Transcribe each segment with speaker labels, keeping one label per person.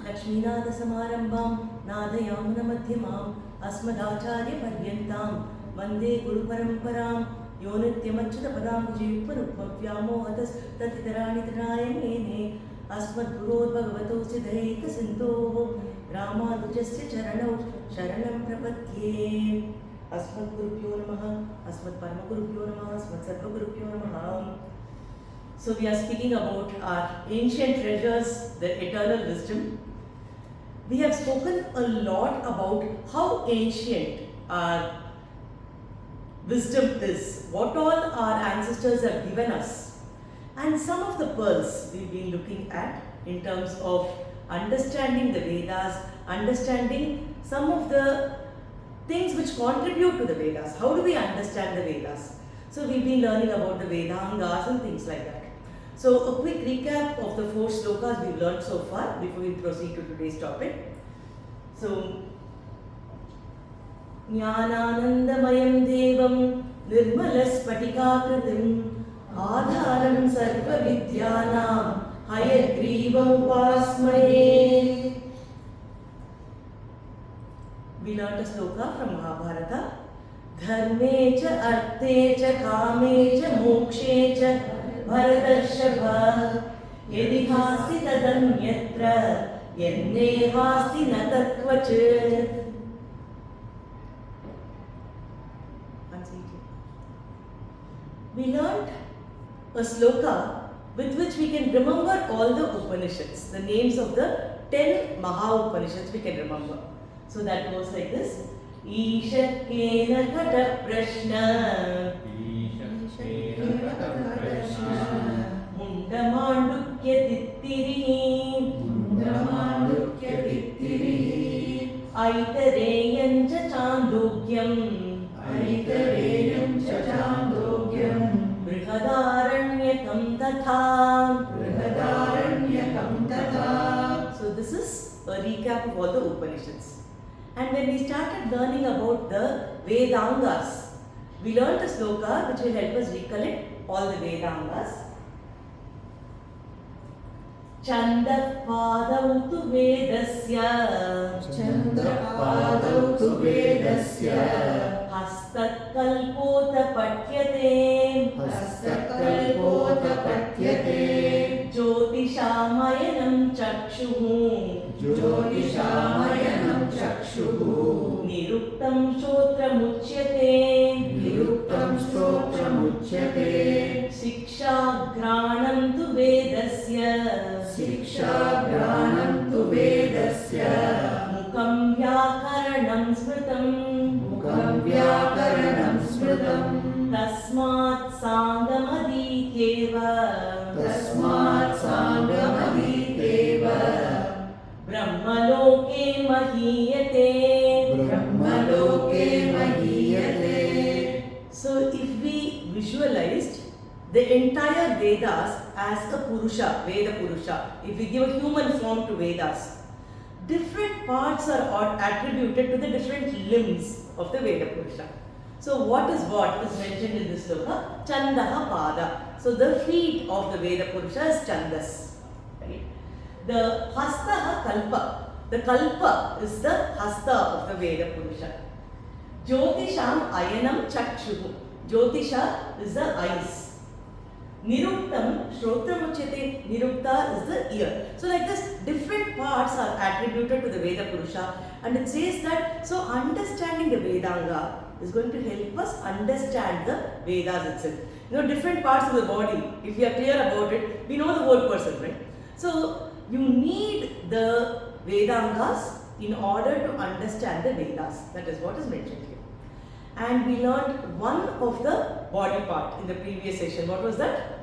Speaker 1: लक्ष्मीनाथसमारम्भां नादयामुनमध्यमाम् अस्मदाचार्यपर्यन्तां वन्दे गुरुपरम्परां यो नित्यमच्युतपदाम्बुजयुग्मरुक्मव्यामोहतस्ततितराणि तृणाय मेने अस्मद्गुरोर्भगवतोऽस्य दयैकसिन्धोः रामानुजस्य चरणौ शरणं प्रपद्ये। अस्मद्गुरुभ्यो नमः, अस्मत्परमगुरुभ्यो नमः, अस्मत्सर्वगुरुभ्यो नमः. So we are speaking about our ancient treasures, the eternal wisdom. We have spoken a lot about how ancient our wisdom is, what all our ancestors have given us, and some of the pearls we've been looking at in terms of understanding the Vedas, understanding some of the things which contribute to the Vedas. How do we understand the Vedas? So we've been learning about the Vedangas and things like that. So a quick recap of the 4 slokas we've learned so far before we proceed to today's topic. So, Jnananandamayam devam nirmalaspatikakritim adharam sarva vidyanam hayagrivam upasmaye. We learned a sloka from Mahabharata. Dharme cha arte cha kame cha mokshe cha bharatarshava yadihasti tadanyatra yannehasti natatvachet. We learned a sloka with which we can remember all the Upanishads, the names of the 10 Maha Upanishads we can remember. So that goes like this. Ishakena kata prashna Mundamandukya tittiri Aitareyan cha chandokyam Brihadaranyakam tatha. So this is a recap of all the Upanishads. And when we started learning about the Vedangas, we learned a sloka which will help us recollect all the Vedangas. Chandah padau tu vedasya Hastat kalpota patyate Jyotishamayanam chakshuhu Niruktam shrotramuchyate Shiksha granam tu vedasya Mukam vyakaranam smritam Tasmat sangamadikeva Brahmaloke mahiyate. So if we visualized the entire Vedas as a Purusha, Veda Purusha, if we give a human form to Vedas, different parts are attributed to the different limbs of the Veda Purusha. So what is mentioned in this sloka? Chandaha pada. So the feet of the Veda Purusha is Chandas. Right? The Hastaha kalpa. The kalpa is the hasta of the Veda Purusha. Jyotisham ayanam chakshuhu. Jyotisha is the eyes. Niruktam shrotramuchyate. Nirukta is the ear. So like this, different parts are attributed to the Veda Purusha, and it says that so understanding the Vedanga is going to help us understand the Vedas itself. Different parts of the body, if we are clear about it, we know the whole person, right? So you need the Vedangas in order to understand the Vedas. That is what is mentioned here. And we learned one of the body part in the previous session. What was that?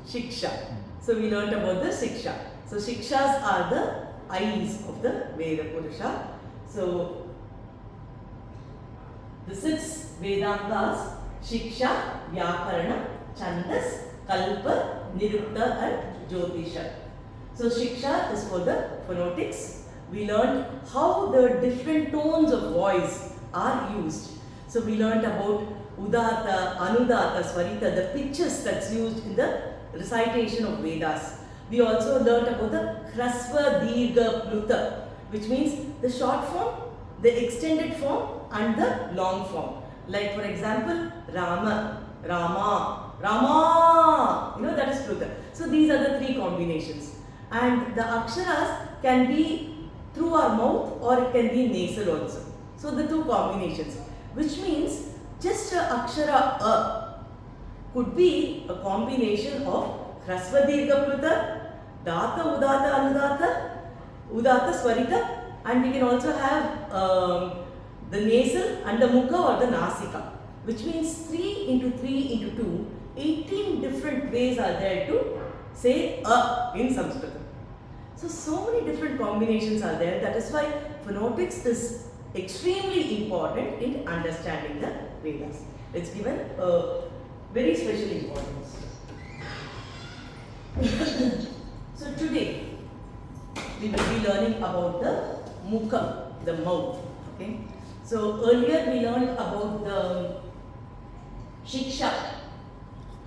Speaker 1: Shiksha. So we learned about the Shiksha. So Shikshas are the eyes of the Veda Purusha. So the 6 Vedangas: Shiksha, Vyakarna, Chandas, Kalpa, Nirukta and Jyotisha. So Shiksha is for the phonetics. We learned how the different tones of voice are used. So we learned about Udata, Anudata, Swarita, the pitches that's used in the recitation of Vedas. We also learnt about the Hrasva Dirgha Pluta, which means the short form, the extended form and the long form. Like for example, Rama, Rama, Rama, that is Pluta. So these are the three combinations. And the aksharas can be through our mouth or it can be nasal also. So the two combinations, which means just a akshara a could be a combination of Hrasva Dirgha Pluta, Data Udata Anudata, Udata Swarita, and we can also have the nasal and the mukha or the nasika, which means 3 into 3 into 2, 18 different ways are there to say a in Sanskrit. So many different combinations are there. That is why phonetics is extremely important in understanding the Vedas. It's given a very special importance. So today we will be learning about the mukha, the mouth. Okay. So earlier we learned about the shiksha.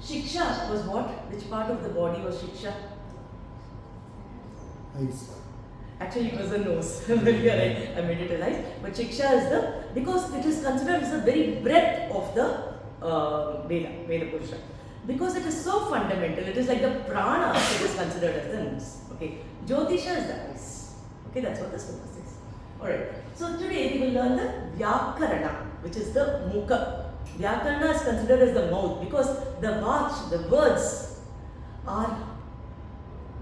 Speaker 1: Shiksha was what? Which part of the body was shiksha?
Speaker 2: Eyes.
Speaker 1: Actually it was the nose. Earlier I made it as eyes. But shiksha is because it is considered as the very breadth of the Veda Purusha. Because it is so fundamental, it is like the puranas, it is considered as the nose. Okay. Jyotisha is the eyes. Okay, that's what the sloka says. Alright. So today we will learn the Vyakarna, which is the mukha. Vyakarna is considered as the mouth because the vach, the words, are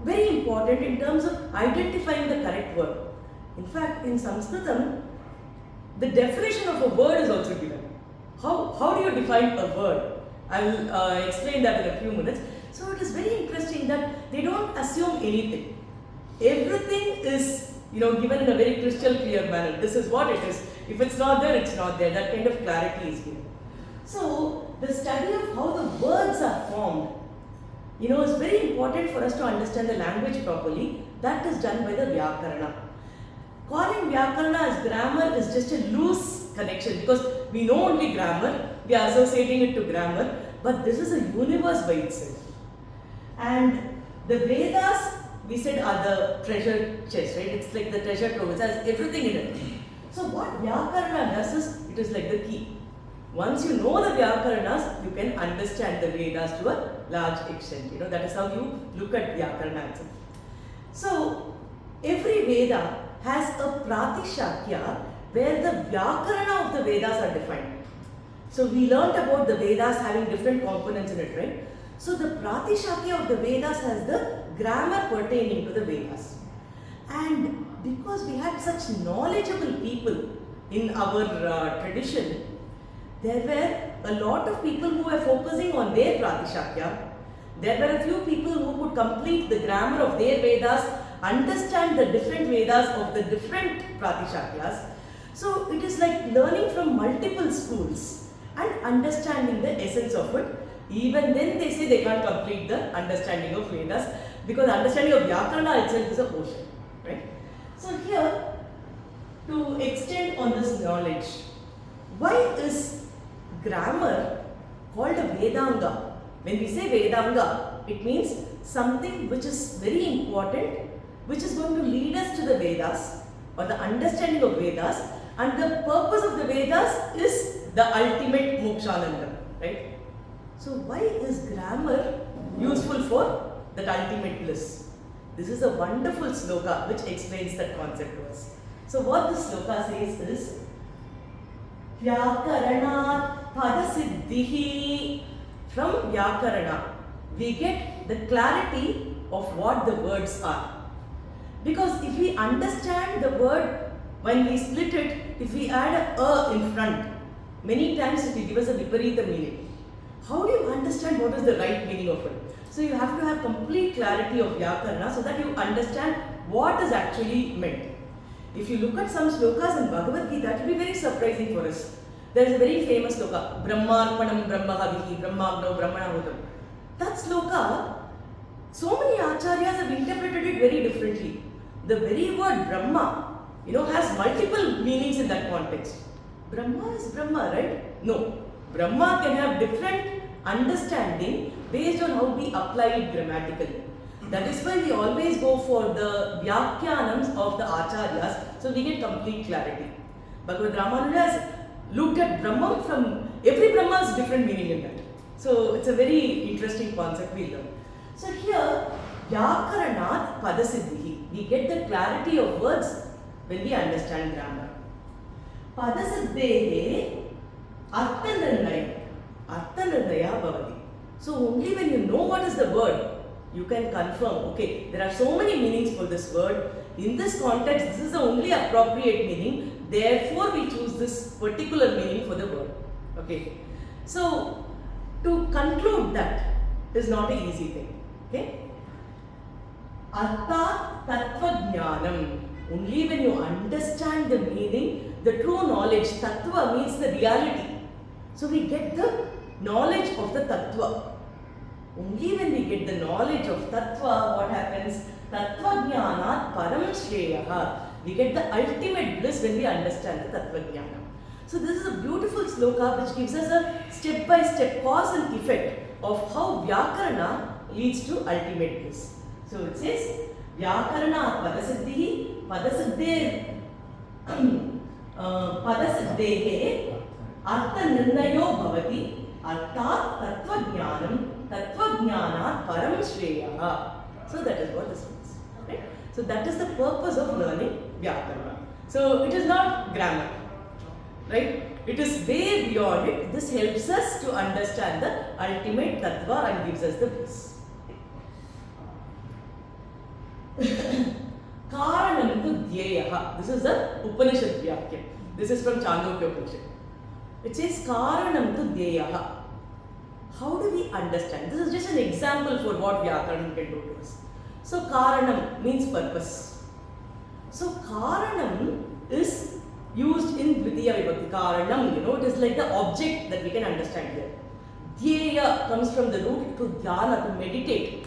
Speaker 1: very important in terms of identifying the correct word. In fact, in Sanskritam, the definition of a word is also given. How do you define a word? I will explain that in a few minutes. So it is very interesting that they don't assume anything. Everything is given in a very crystal clear manner. This is what it is. If it's not there, it's not there. That kind of clarity is given. So the study of how the words are formed, is very important for us to understand the language properly. That is done by the Vyakarna. Calling Vyakarna as grammar is just a loose connection because we know only grammar. We are associating it to grammar, but this is a universe by itself. And the Vedas, we said, are the treasure chest, right? It's like the treasure trove. It has everything in it. So what Vyakarna does is, it is like the key. Once you know the Vyakarnas, you can understand the Vedas to a large extent. That is how you look at Vyakarna itself. So every Veda has a Pratishakya where the Vyakarna of the Vedas are defined. So we learnt about the Vedas having different components in it, right? So the Pratishakya of the Vedas has the grammar pertaining to the Vedas. And because we had such knowledgeable people in our tradition, there were a lot of people who were focusing on their Pratishakya. There were a few people who could complete the grammar of their Vedas, understand the different Vedas of the different Pratishakyas. So it is like learning from multiple schools and understanding the essence of it. Even then they say they can't complete the understanding of Vedas because understanding of Vyakarna itself is a portion, right? So here, to extend on this knowledge, why is grammar called a Vedanga? When we say Vedanga, it means something which is very important, which is going to lead us to the Vedas or the understanding of Vedas, and the purpose of the Vedas is the ultimate mokshananda, right? So why is grammar useful for that ultimate bliss? This is a wonderful sloka which explains that concept to us. So what this sloka says is Vyakarana Padasiddhihi. From Vyakarana we get the clarity of what the words are. Because if we understand the word, when we split it, if we add a in front, many times it will give us a viparita meaning. How do you understand what is the right meaning of it? So you have to have complete clarity of Vyakarana so that you understand what is actually meant. If you look at some slokas in Bhagavad Gita, it will be very surprising for us. There is a very famous sloka, Brahmarpanam Brahmahavihi, Brahmagno Brahmanahutam. That sloka, so many acharyas have interpreted it very differently. The very word Brahma, has multiple meanings in that context. Brahma is Brahma, right? No. Brahma can have different understanding based on how we apply it grammatically. That is why we always go for the Vyakyanams of the Acharyas, so we get complete clarity. Bhagavad Ramanuja has looked at Brahman from, every Brahma has different meaning in that. So it's a very interesting concept we learn. So here, Vyakarna Padasiddhi, we get the clarity of words when we understand grammar. Padasiddhehe Arthanirnaya Bhavati. So only when you know what is the word, you can confirm, okay, there are so many meanings for this word. In this context, this is the only appropriate meaning. Therefore, we choose this particular meaning for the word. Okay. So, to conclude that is not an easy thing. Okay. Arthat Tattva Jnanam. Only when you understand the meaning, the true knowledge, Tattva means the reality. So, we get the knowledge of the Tattva. Only when we get the knowledge of Tattva, what happens? Tattva Jnanat Param Shreyaha. We get the ultimate bliss when we understand the Tattva Jnana. So this is a beautiful sloka which gives us a step-by-step cause and effect of how Vyakarna leads to ultimate bliss. So it says, Vyakarna Padasiddhi, Padasiddhehe, Artha Nirnayo Bhavati, Arthat Tattva Jnanam, Tattva Jnanat Param Shreyaha. So that is what this means. Right? So that is the purpose of learning Vyakarna. So it is not grammar. Right? It is way beyond it. This helps us to understand the ultimate Tattva and gives us the bliss. Karanam Dhyeyaha. This is the Upanishad Vyakyam. This is from Chandogya Upanishad. It says Karanam Dhyeyaha. How do we understand? This is just an example for what Vyakarna can do to us. So Karanam means purpose. So Karanam is used in Dvitiya Vibhakti. Karanam, it is like the object that we can understand here. Dhyeya comes from the root to dhyana, to meditate.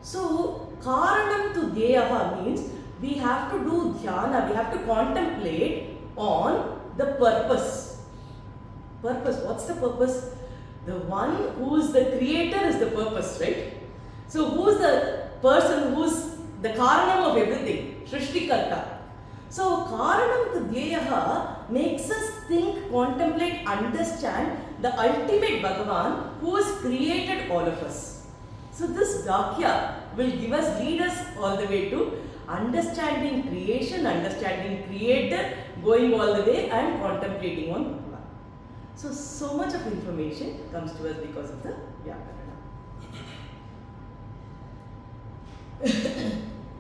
Speaker 1: So Karanam to Dhyeyaha means we have to do dhyana, we have to contemplate on the purpose. Purpose, what's the purpose? The one who is the creator is the purpose, right? So who is the person who is the Karanam of everything? Shrishtikarta. So Karanam to Dhyeyaha makes us think, contemplate, understand the ultimate Bhagavan who has created all of us. So this Vakya will lead us all the way to understanding creation, understanding creator, going all the way and contemplating on Bhagavan. So much of information comes to us because of the Vyakarna.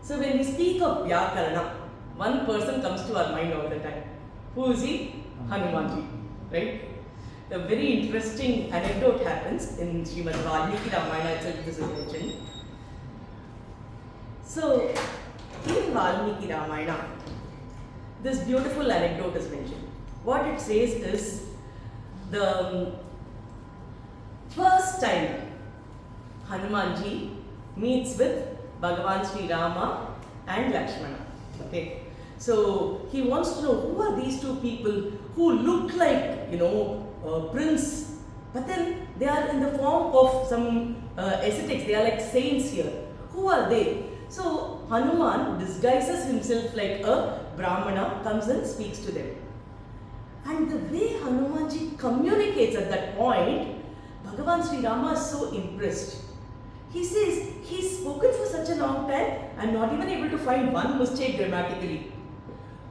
Speaker 1: So when we speak of Vyakarna, one person comes to our mind all the time. Who is he? Hanumanji, right? A very interesting anecdote happens in Srimad Valmiki Ramayana itself, this is mentioned. So, in Valmiki Ramayana, this beautiful anecdote is mentioned. What it says is, the first time Hanumanji meets with Bhagavan Sri Rama and Lakshmana. Okay. So he wants to know who are these two people who look like, prince, but then they are in the form of some ascetics, they are like saints here. Who are they? So Hanuman disguises himself like a Brahmana, comes and speaks to them. And the way Hanumanji communicates at that point, Bhagavan Sri Rama is so impressed. He says, he's spoken for such a long time, I'm not even able to find one mistake grammatically.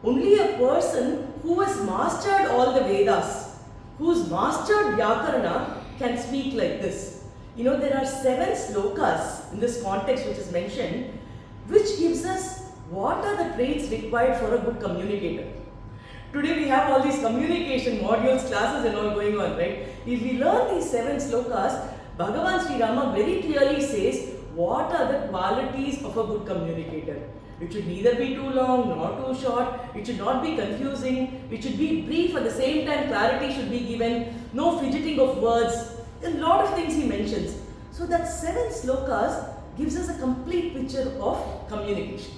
Speaker 1: Only a person who has mastered all the Vedas, who's mastered Vyakarna, can speak like this. There are 7 slokas in this context which is mentioned, which gives us what are the traits required for a good communicator. Today we have all these communication modules, classes and all going on, right? If we learn these 7 slokas, Bhagavan Sri Rama very clearly says what are the qualities of a good communicator. It should neither be too long nor too short, it should not be confusing, it should be brief, at the same time clarity should be given, no fidgeting of words, a lot of things he mentions. So that 7 slokas gives us a complete picture of communication.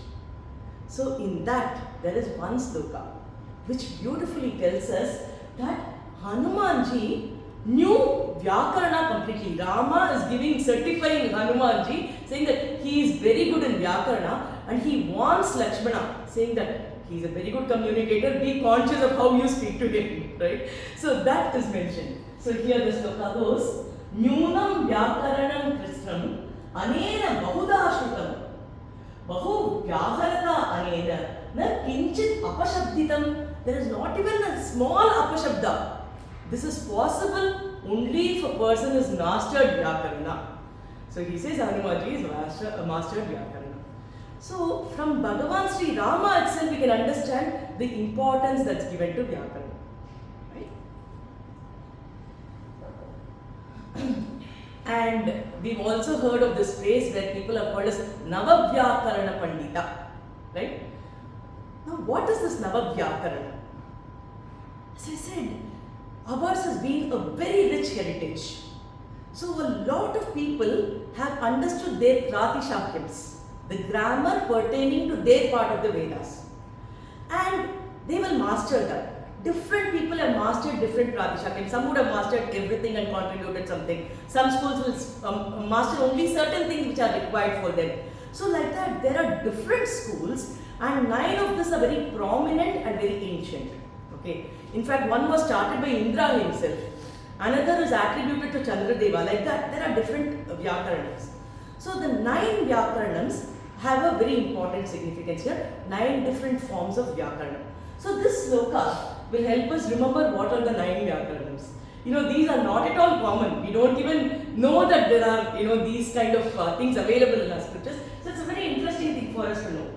Speaker 1: So in that, there is one sloka which beautifully tells us that Hanumanji new Vyakarna completely. Rama is giving, certifying Hanumanji, saying that he is very good in Vyakarna, and he wants Lakshmana, saying that he is a very good communicator, be conscious of how you speak to him, right? So that is mentioned. So here the sloka goes, Nyunam Vyakaranam Krishnam Anena Bahuda Shrutam Bahu Vyaharata Anena Na Kinchit Apashabditam. There is not even a small apashabda. This is possible only if a person is mastered Vyakarna. So he says Hanumanji is mastered Vyakarna. So from Bhagavan Sri Rama itself we can understand the importance that's given to Vyakarna. Right? And we've also heard of this phrase where people are called as Navavyakarana Pandita. Right? Now what is this Navavyakarana? As I said, ours has been a very rich heritage. So a lot of people have understood their Pratishakyams, the grammar pertaining to their part of the Vedas. And they will master that. Different people have mastered different Pratishakyams. Some would have mastered everything and contributed something. Some schools will master only certain things which are required for them. So like that, there are different schools, and 9 of these are very prominent and very ancient. Okay. In fact, one was started by Indra himself. Another is attributed to Chandradeva. Like that, there are different Vyakaranams. So the 9 Vyakaranams have a very important significance here. 9 different forms of Vyakarana. So this sloka will help us remember what are the 9 Vyakaranams. You know, these are not at all common. We don't even know that there are, you know, these kind of things available in our scriptures. So it's a very interesting thing for us to know.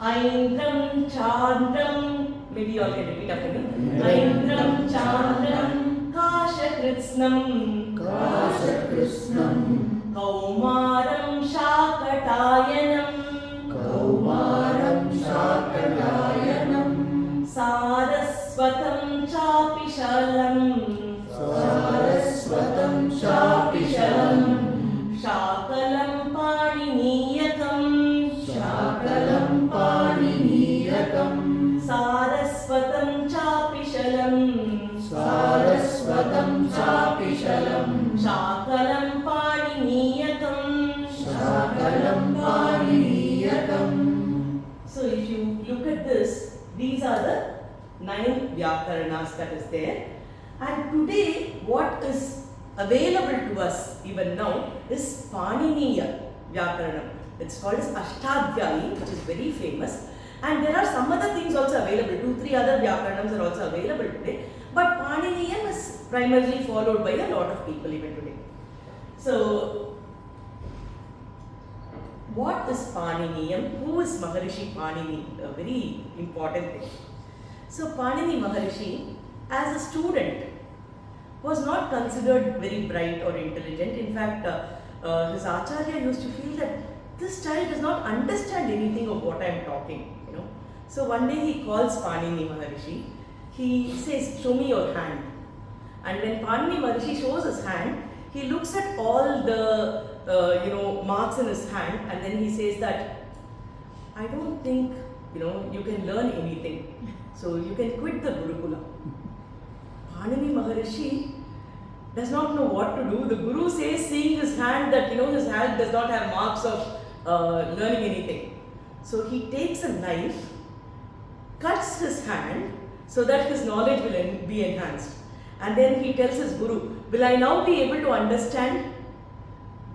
Speaker 1: Aindram Chandram. Maybe you all can repeat after me. Aindram Chandram Kashakritsnam Kaumaram Shakatayanam Saraswatam Chapishalam Shakalam Paniniyakam Saraswatam Chapishalam Shakalam Paniniyakam. So if you look at this, these are the 9 Vyakaranas that is there. And today what is available to us even now is Pāṇini Vyakaranam. It's called as Astadhyayi, which is very famous. And there are some other things also available. 2-3 other Vyakaranams are also available today. But Pāṇini is primarily followed by a lot of people even today. So, what is Pāṇini? Who is Maharishi Pāṇini? A very important thing. So, Pāṇini Maharishi, as a student, was not considered very bright or intelligent. In fact, his Acharya used to feel that this child does not understand anything of what I am talking, you know. So one day he calls Pāṇini Maharishi. He says, show me your hand. And when Pāṇini Maharishi shows his hand, he looks at all the marks in his hand, and then he says that, I don't think, you know, you can learn anything. So you can quit the Gurukula. Pāṇini Maharishi does not know what to do. The Guru says, seeing his hand, that, you know, his hand does not have marks of learning anything. So he takes a knife, cuts his hand so that his knowledge will be enhanced. And then he tells his Guru, will I now be able to understand?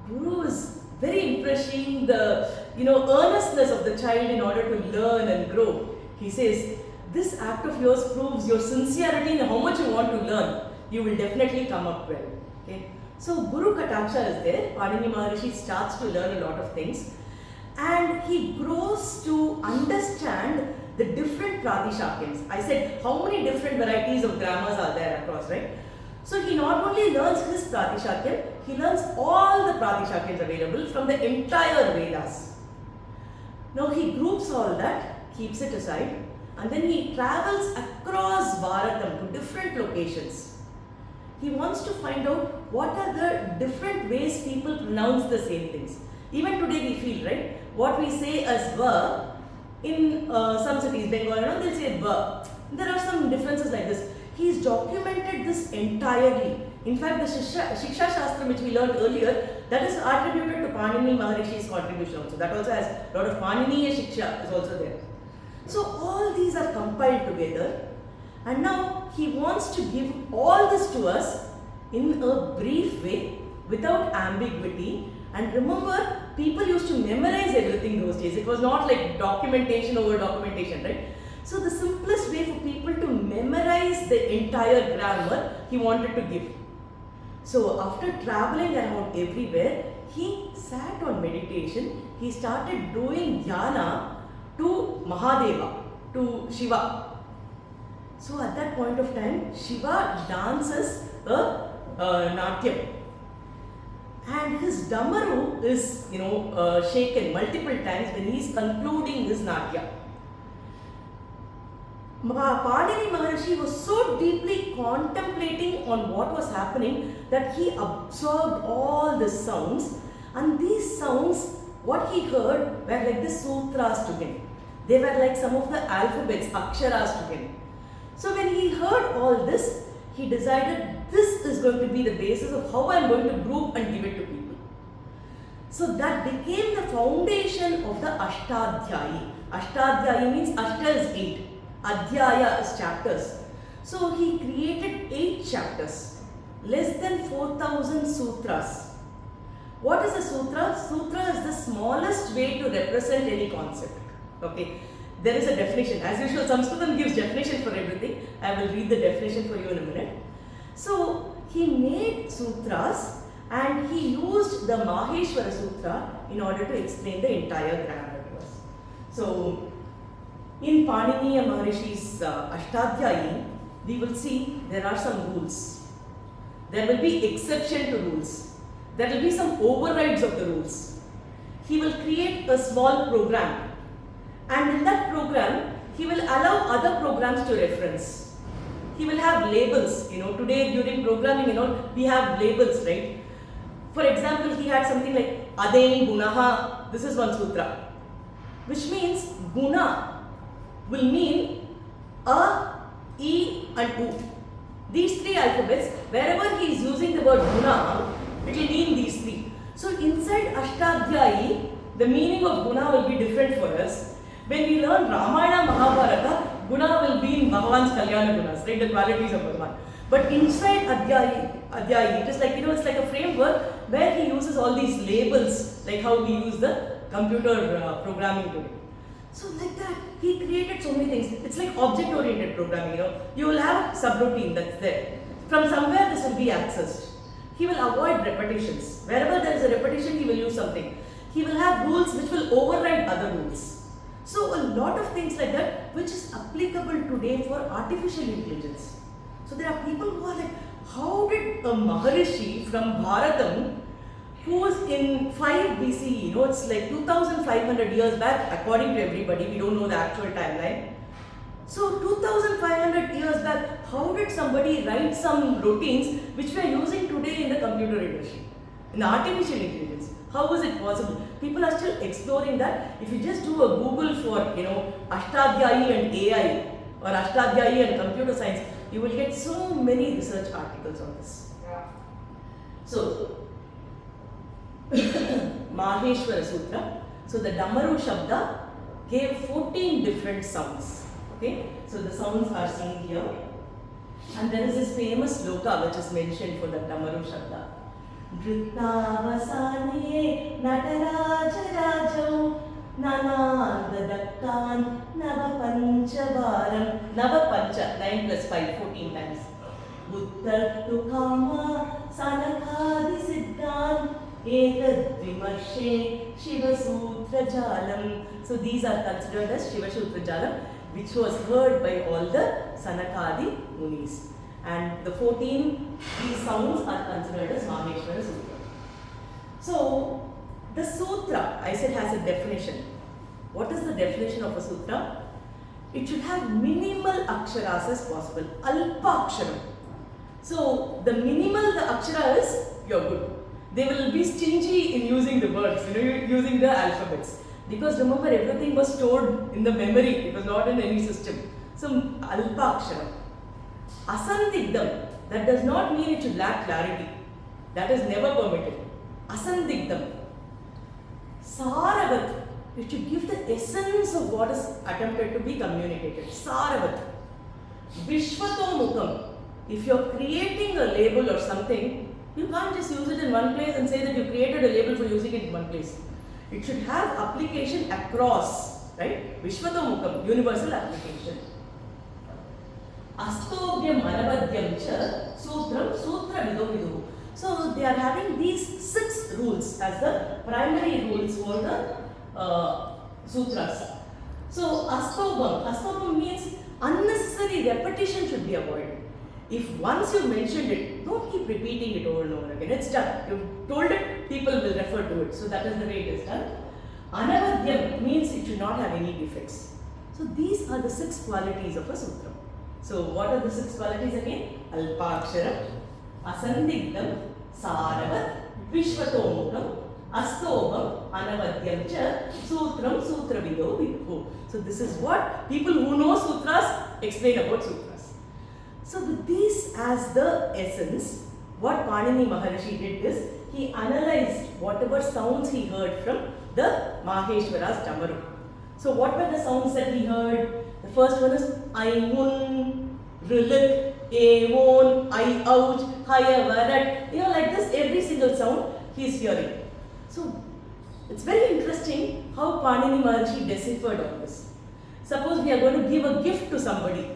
Speaker 1: Guru is very impressing the, you know, earnestness of the child in order to learn and grow. He says, this act of yours proves your sincerity in how much you want to learn. You will definitely come up well. Okay? So Guru Kataksha is there. Pāṇini Maharishi starts to learn a lot of things. And he grows to understand the different Pratishakyams. I said, how many different varieties of grammars are there across, right? So he not only learns his Pratishakyam, he learns all the Pratishakyams available from the entire Vedas. Now he groups all that, keeps it aside, and then he travels across Bharatam to different locations. He wants to find out what are the different ways people pronounce the same things. Even today we feel, right? What we say as va, in some cities, Bengal, you know, they'll say va. There are some differences like this. He's documented this entirely. In fact, the Shiksha Shastra which we learned earlier, that is attributed to Pāṇini Maharishi's contribution also. That also has a lot of Pāṇiniya Shiksha is also there. So all these are compiled together, and now he wants to give all this to us in a brief way without ambiguity. And remember, people used to memorize everything those days. It was not like documentation over documentation, right? So the simplest way for people to memorize the entire grammar he wanted to give. So after traveling around everywhere, he sat on meditation. He started doing dhyana to Mahadeva, to Shiva. So at that point of time, Shiva dances a natyam, and his damaru is shaken multiple times when he is concluding his natya. Pāṇini Maharishi was so deeply contemplating on what was happening that he absorbed all the sounds, and these sounds, what he heard, were like the sutras to him. They were like some of the alphabets, aksharas to him. So when he heard all this, he decided this is going to be the basis of how I am going to group and give it to people. So that became the foundation of the Astadhyayi. Astadhyayi means Ashta is 8. Adhyaya is chapters. So he created 8 chapters, less than 4,000 sutras. What is a sutra? Sutra is the smallest way to represent any concept. Okay, there is a definition. As usual, Sanskrit gives definition for everything. I will read the definition for you in a minute. So he made sutras and he used the Maheshwara Sutra in order to explain the entire grammar to us. So in Pāṇini Maharishi's Astadhyayi, we will see there are some rules. There will be exception to rules. There will be some overrides of the rules. He will create a small program, and in that program, he will allow other programs to reference. He will have labels. Today during programming, we have labels, right? For example, he had something like Adain Gunaha. This is one sutra, which means Guna will mean A, E and U. These 3 alphabets, wherever he is using the word Guna, it will mean these 3. So inside Astadhyayi, the meaning of Guna will be different for us. When we learn Ramayana, Mahabharata, Guna will be in Bhagavan's Kalyana Gunas, right? The qualities of Bhagavan. But inside Adhyayi, it is like, it's like a framework where he uses all these labels, like how we use the computer programming today. So like that, he created so many things. It's like object-oriented programming, You will have subroutine that's there. From somewhere this will be accessed. He will avoid repetitions. Wherever there is a repetition, he will use something. He will have rules which will override other rules. So a lot of things like that which is applicable today for artificial intelligence. So there are people who are like, how did a Maharishi from Bharatam, who was in 5 BCE, it's like 2500 years back according to everybody, we don't know the actual timeline. So 2500 years back, how did somebody write some routines which we are using today in the computer industry, in artificial intelligence? How is it possible? People are still exploring that. If you just do a Google for, Astadhyayi and AI or Astadhyayi and computer science, you will get so many research articles on this. Yeah. So, Maheshwara Sutra. So the Damaru Shabda gave 14 different sounds. Okay, so the sounds are seen here, and there is this famous sloka which is mentioned for the Damaru Shabda. Dhritavasane Nataraja Rajau Nanandadakkan Navapanchavaram. Navapancha, 9 plus 5, 14 times. Uttartu Kama Sanakadi Siddhan Etad Vimarshe Shiva Sutra Jalam. So these are considered as Shiva Sutra Jalam, which was heard by all the Sanakadi Munis. And the 14, these sounds are considered as Maheshwara Sutra. So the sutra, I said, has a definition. What is the definition of a sutra? It should have minimal aksharas as possible. Alpa aksharam. So the minimal the akshara is, you're good. They will be stingy in using the words, using the alphabets. Because remember, everything was stored in the memory. It was not in any system. So alpa aksharam. Asandigdam. that does not mean it should lack clarity. That is never permitted. Asandigdam. Saravat. It should give the essence of what is attempted to be communicated. Saravat. Vishwatomukam. If you are creating a label or something, you can't just use it in one place and say that you created a label for using it in one place. It should have application across, right? Vishwatomukam, universal application. Astadhyayi manavadhyam cha sutram sutra vido vidu. So they are having these 6 rules as the primary rules for the sutras. So astobam means unnecessary repetition should be avoided. If once you mentioned it, don't keep repeating it over and over again. It's done. You've told it, people will refer to it. So that is the way it is done. Anavadhyam means it should not have any defects. So these are the 6 qualities of a sutra. So what are the 6 qualities again? Alpakshara, Asandigdam, Saravat, Vishwatomukam, Astobam, Anavadhyam cha, Sutram, Sutravido, Vidhu. So this is what people who know sutras explain about sutras. So with these as the essence, what Pāṇini Maharishi did is, he analyzed whatever sounds he heard from the Maheshwara's Damaru. So what were the sounds that he heard? The first one is Aimun, Rilik, Aemon, I ouch, Hayavarat. Like this, every single sound he is hearing. So it's very interesting how Pāṇini Maharishi deciphered all this. Suppose we are going to give a gift to somebody.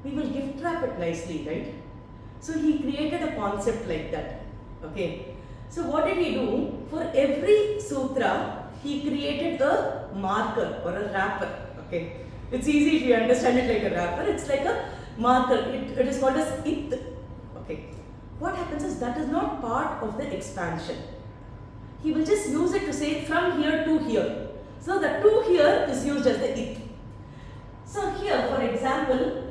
Speaker 1: We will gift wrap it nicely, right? So he created a concept like that. Okay. So what did he do? For every sutra, he created a marker or a wrapper. Okay. It's easy if you understand it like a wrapper. It's like a marker. It is called as it. Okay. What happens is that is not part of the expansion. He will just use it to say from here to here. So the to here is used as the it. So here, for example,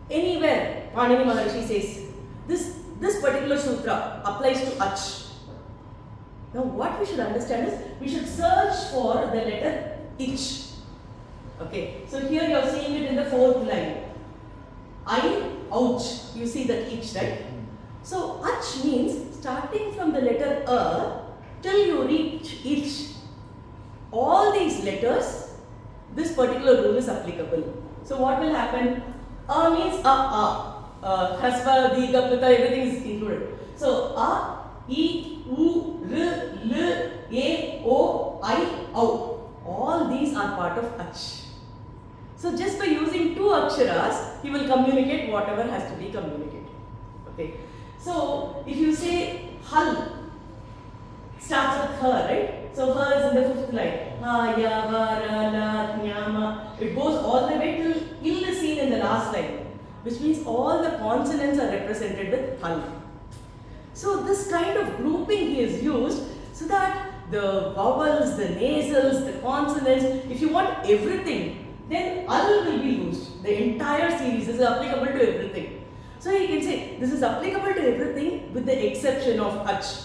Speaker 1: anywhere Pāṇini Maharishi says this particular sutra applies to ach. Now what we should understand is we should search for the letter ich. Okay, so here you are seeing it in the 4th line. I, ouch. You see that ich, right? So ach means starting from the letter a till you reach ich. All these letters, this particular rule is applicable. So what will happen? A means Hasva, Diga, Pita, everything is included. So A, I, U, R, L, A, O, I, Au. All these are part of ach. So just by using 2 aksharas, he will communicate whatever has to be communicated. Okay. So if you say hal, starts with her, right? So her is in the 5th line. Ha, ya, va, ra, la, nyama. It goes all the way till il is seen in the last line, which means all the consonants are represented with hal. So this kind of grouping he has used so that the vowels, the nasals, the consonants, if you want everything, then al will be used. The entire series is applicable to everything. So you can say this is applicable to everything with the exception of ach.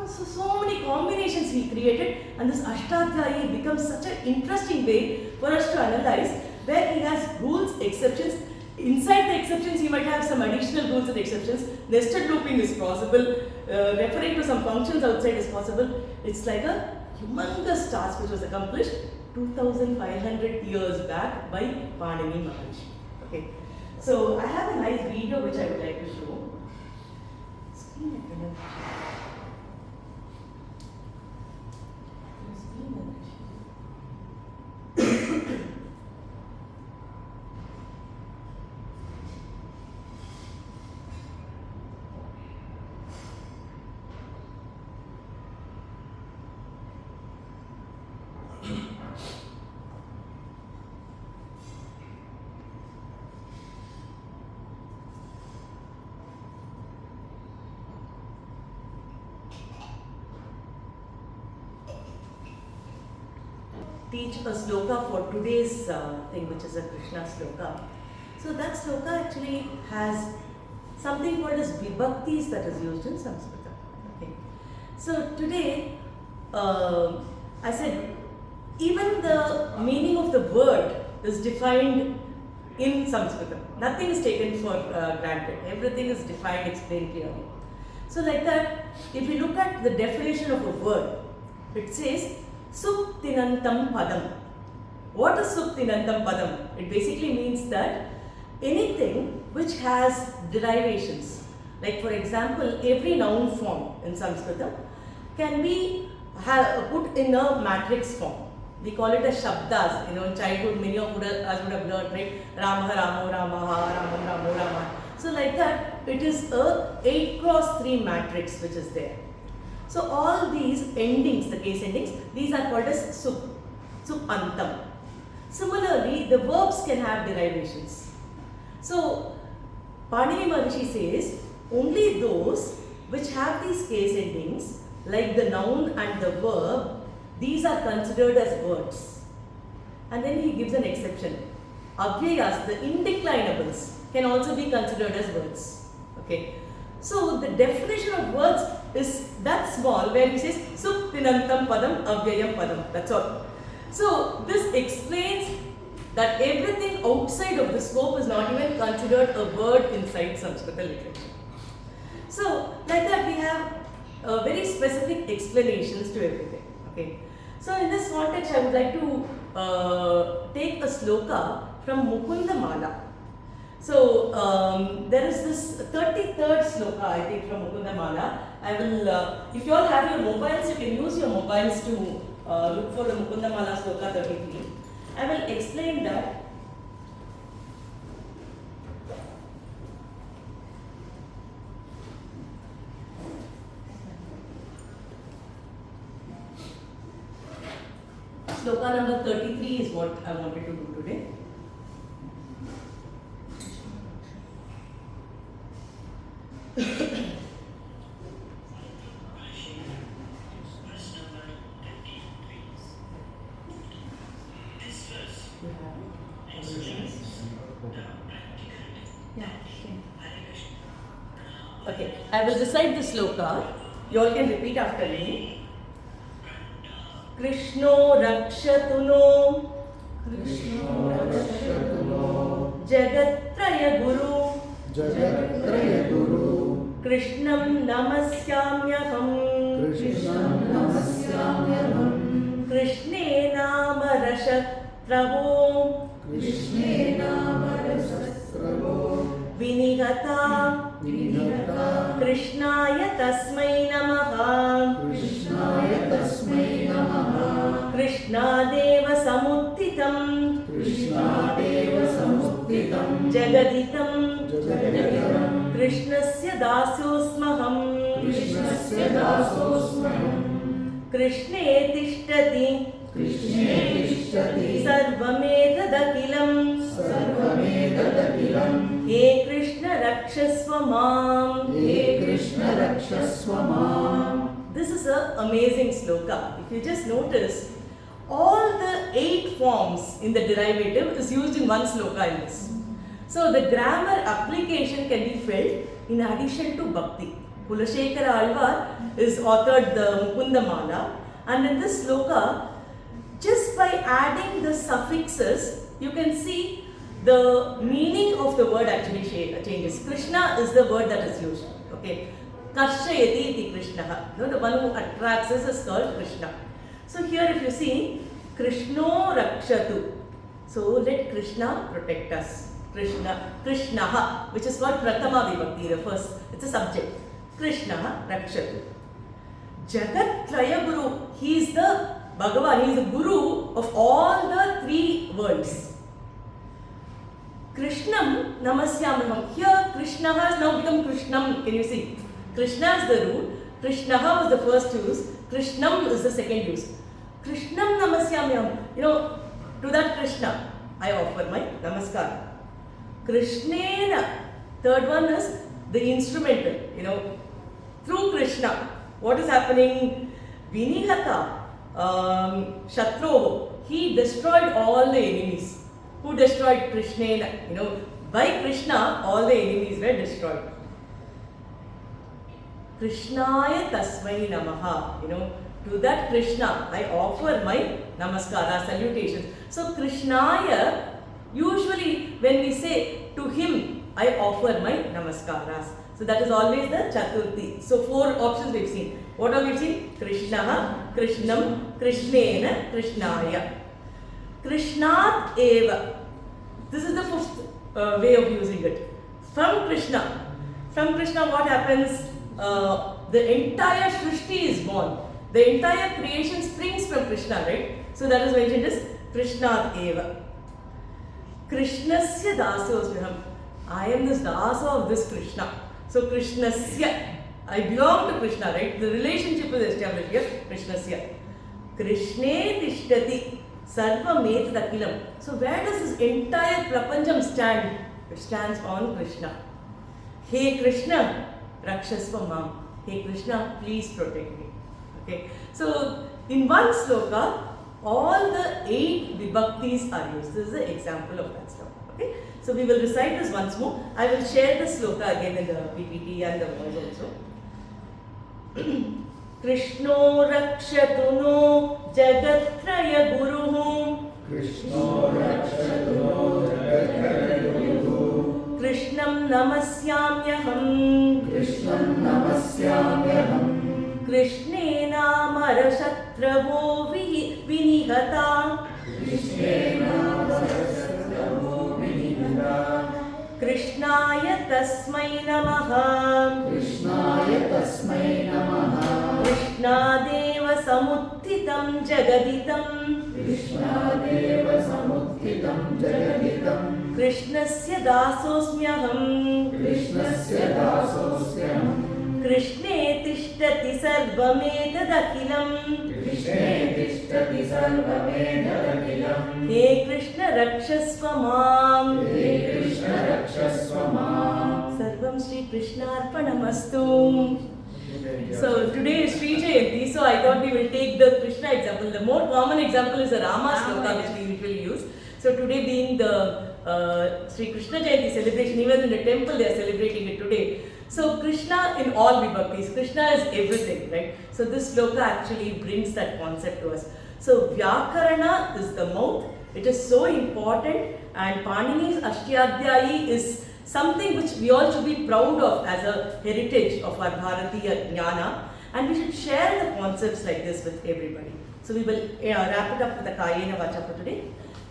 Speaker 1: So many combinations he created, and this Astadhyayi becomes such an interesting way for us to analyze, where he has rules, exceptions. Inside the exceptions, he might have some additional rules and exceptions. Nested looping is possible. Referring to some functions outside is possible. It's like a humongous task which was accomplished 2500 years back by Pāṇini Maharishi. Okay. So I have a nice video which I would like to show. Screen teach a sloka for today's thing, which is a Krishna sloka. So that sloka actually has something called as vibhaktis that is used in Sanskrit. Okay. So today, I said even the meaning of the word is defined in Sanskritam. Nothing is taken for granted. Everything is defined, explained clearly. So like that, if you look at the definition of a word, it says Suktinantam Padam. What is Suktinantam Padam? It basically means that anything which has derivations, like for example, every noun form in Sanskritam can be put in a matrix form. We call it as shabdas. In childhood, many of us would have learned, right? Rama, Ramo, Ramaha, Ramam, Ramo, Rama. So like that, it is a 8x3 matrix which is there. So all these endings, the case endings, these are called as supantam. Similarly, the verbs can have derivations. So Pāṇini Maharishi says only those which have these case endings, like the noun and the verb, these are considered as words. And then he gives an exception. Avyayas, the indeclinables, can also be considered as words. Okay. So the definition of words is that small, where he says Suktinantam Padam Avyayam Padam. That's all. So this explains that everything outside of the scope is not even considered a word inside Sanskrit literature. So like that, we have very specific explanations to everything. Okay. So in this context, I would like to take a sloka from Mukunda Mala. So there is this 33rd sloka, I think, from Mukunda Mala. I will, if you all have your mobiles, you can use your mobiles to look for the Mukunda Mala sloka 33. I will explain that. Sloka number 33 is what I wanted to do today. Okay, I will recite the sloka. You all can repeat after me. Krishno rakshatu no, Jagattraya Guru, Krishnam namasyamyaham, Krishne nama rashatravo, Vinigata, Krishnaya tasmai namaha, Krishna deva samuttitam, Jagaditam, Krishnasya dasosmaham, Krishne tishtati, Sarvamedadakilam, He Krishna rakshasva mam. This is an amazing sloka. If you just notice, all the 8 forms in the derivative is used in one sloka in this. So the grammar application can be felt in addition to Bhakti. Kulashekara Alvar is authored the Mukunda Mala, and in this sloka, just by adding the suffixes, you can see the meaning of the word actually changes. Krishna is the word that is used. Okay. Karshayati iti Krishna. No, the one who attracts us is called Krishna. So here if you see, Krishno rakshatu. So let Krishna protect us. Krishnaha, which is called Prathama Vibhakti, the first, it's a subject. Krishna rakshatu. Jagat Traya Guru, he is the Bhagavan, he is the Guru of all the 3 worlds. Krishnam namasyamaham. Here Krishna has now become Krishnam. Can you see? Krishna is the root. Krishnaha was the first use. Krishnam is the second use. Krishnam namasyamaham. To that Krishna, I offer my namaskar. Krishnena. Third one is the instrumental. Through Krishna, what is happening? Vinihata, Shatroho. He destroyed all the enemies. Who destroyed Krishnena? By Krishna, all the enemies were destroyed. Krishnaya tasmai namaha. To that Krishna, I offer my namaskara, salutations. So Krishnaya Usually when we say to him, I offer my namaskaras. So that is always the Chaturthi. So 4 options we've seen. What have we seen? Krishnaha, Krishnam, Krishnena, Krishnaya. Krishnat eva. This is the 5th way of using it. From Krishna. From Krishna what happens? The entire Srishti is born. The entire creation springs from Krishna, right? So that is mentioned as Krishnat eva. Krishnasya dasosmyaham. I am this dasa of this Krishna. So Krishnasya. I belong to Krishna, right? The relationship is established here. Krishnasya. Krishne tishtati sarvamet dakilam. So where does this entire prapancham stand? It stands on Krishna. Hey Krishna, rakshasva mam. Hey Krishna, please protect me. Okay. So in one sloka, all the 8 vibhaktis are used. This is an example of that sloka. Okay. So we will recite this once more. I will share the sloka again in the PPT and the voice also. Krishno rakshatu no jagatraya guruhum.
Speaker 2: Krishno rakshatu no jagatraya guruhum.
Speaker 1: Krishnam namasyamyaham.
Speaker 2: Krishnam namasyamyaham.
Speaker 1: Krishnena marashatravo vinihata.
Speaker 2: Krishnena marashatravo vinihata.
Speaker 1: Krishnaya tasmai namaha.
Speaker 2: Krishnaya tasmai namaha.
Speaker 1: Krishnadeva samuttitam jagaditam.
Speaker 2: Krishnadeva samuttitam jagaditam.
Speaker 1: Krishnasya dasosmyaham.
Speaker 2: Krishnasya dasosyaham.
Speaker 1: Krishne tishtati sarvametadakilam.
Speaker 2: Krishne tishtati sarvametadakilam.
Speaker 1: He Krishna rakshasva mam.
Speaker 2: He Krishna rakshasva mam.
Speaker 1: Sarvam Shri Krishna arpanamastu. So today is Sri Jayanti, so I thought we will take the Krishna example. The more common example is the Rama sloka which we usually use. So today being the Sri Krishna Jayanti celebration, even in the temple they are celebrating it today. So Krishna in all vibhaktis, Krishna is everything, right? So this sloka actually brings that concept to us. So Vyakarna is the mouth. It is so important, and Pāṇini's Astadhyayi is something which we all should be proud of as a heritage of our Bharatiya Jnana, and we should share the concepts like this with everybody. So we will wrap it up with the Kayena Vacha for today.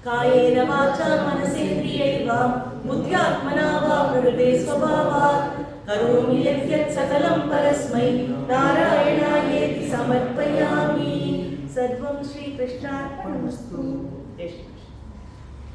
Speaker 1: Kayena Vacha Manasendriyaiva Buddhyatmana va Prakrite Swabhavat Karomi Yatyat Sakalam Parasmai Narayana Yeti Samarpayami. Sarvam Shri Krishna Arpanastu.